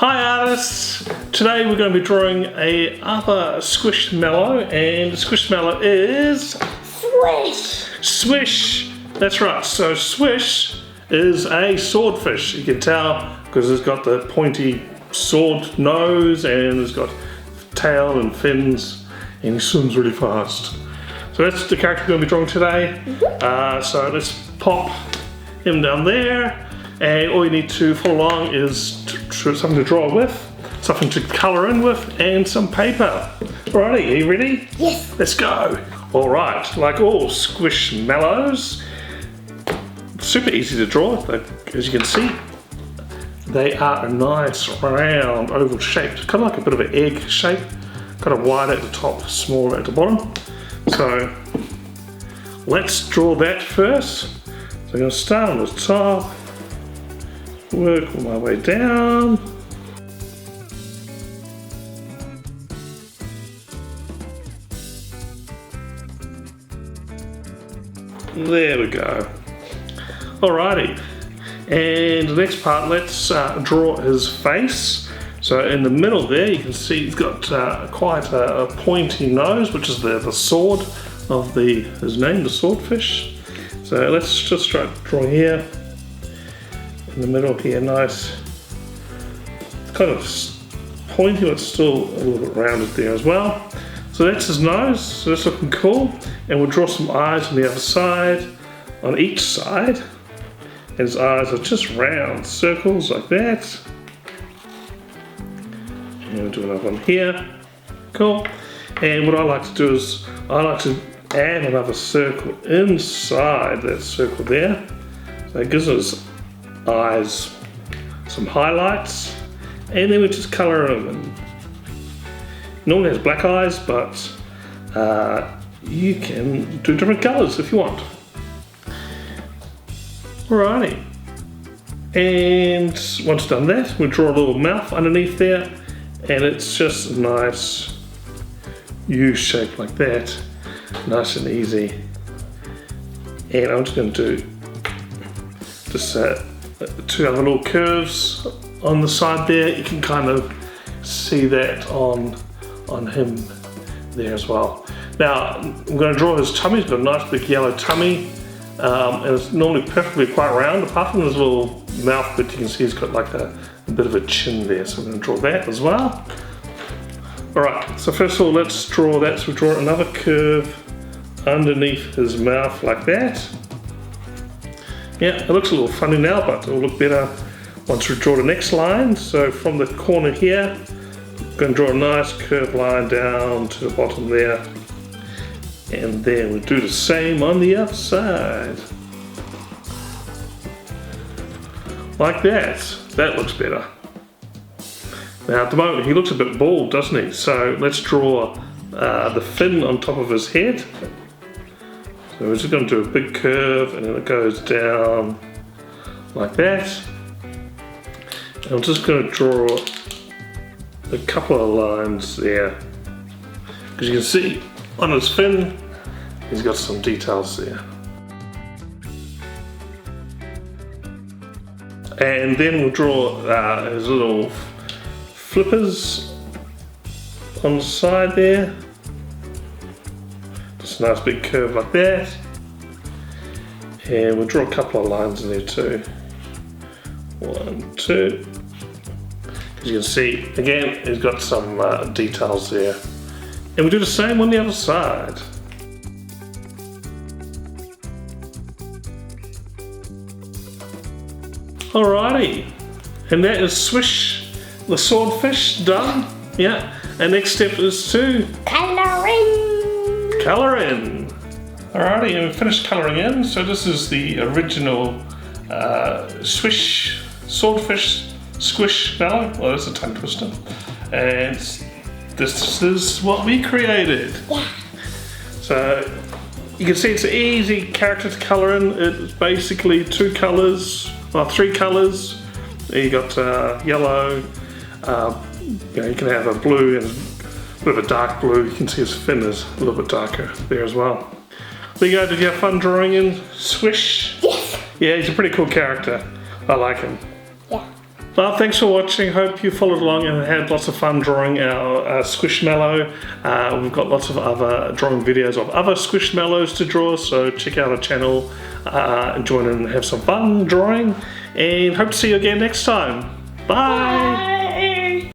Hi artists! Today we're going to be drawing another Squishmallow, and the Squishmallow is... Swish! Swish! That's right, so Swish is a swordfish. You can tell because it's got the pointy sword nose and it's got tail and fins and he swims really fast. So that's the character we're going to be drawing today. So let's pop him down there. And all you need to follow along is something to draw with, something to colour in with, and some paper. Alrighty, are you ready? Yes. Let's go. Alright, like all Squishmallows, super easy to draw, but as you can see, they are a nice round oval shaped, kind of like a bit of an egg shape, kind of wide at the top, smaller at the bottom. So let's draw that first. So I'm going to start on the top. Work my way down. There we go. Alrighty. And the next part, let's draw his face. So in the middle there, you can see he's got quite a pointy nose, which is the sword of his name, the swordfish. So let's just try to draw here. In the middle here, nice. It's kind of pointy, but still a little bit rounded there as well. So that's his nose, so that's looking cool. And we'll draw some eyes on the other side, on each side. And his eyes are just round circles like that. And we'll do another one here. Cool. And what I like to do is, I like to add another circle inside that circle there. So it gives us eyes some highlights, and then we just colour them. And normally has black eyes, but you can do different colours if you want. Alrighty, and once done that, we'll draw a little mouth underneath there, and it's just a nice U shape like that, nice and easy. And I'm just going to do just two other little curves on the side there. You can kind of see that on him there as well. Now I'm going to draw his tummy. He's got a nice big yellow tummy, and it's normally perfectly quite round apart from his little mouth, but you can see he's got like a bit of a chin there, so I'm going to draw that as well. Alright, so first of all let's draw that. So we draw another curve underneath his mouth like that. Yeah, it looks a little funny now, but it will look better once we draw the next line. So from the corner here, I'm going to draw a nice curved line down to the bottom there. And then we'll do the same on the other side. Like that. That looks better. Now at the moment he looks a bit bald, doesn't he? So let's draw the fin on top of his head. So we're just going to do a big curve and then it goes down like that. And I'm just going to draw a couple of lines there. Because you can see on his fin, he's got some details there. And then we'll draw his little flippers on the side there. Just a nice big curve like that. And we'll draw a couple of lines in there too. 1, 2. As you can see, again, he's got some details there. And we'll do the same on the other side. Alrighty. And that is Swish, the swordfish, done. Yeah. And next step is to Colouring! Colour in. Alrighty, and we finished colouring in. So this is the original Swordfish Squishmallow. Well, that's a tongue twister. And this is what we created. Yeah. So you can see it's an easy character to colour in. It's basically two colours, well, three colours. You got yellow. You can have a blue and a bit of a dark blue. You can see his fin is a little bit darker there as well. There you go. Did you have fun drawing in Swish? Yes. Yeah, he's a pretty cool character. I like him. Yeah. Well, thanks for watching. Hope you followed along and had lots of fun drawing our Squishmallow. We've got lots of other drawing videos of other Squishmallows to draw, so check out our channel and join in and have some fun drawing. And hope to see you again next time. Bye.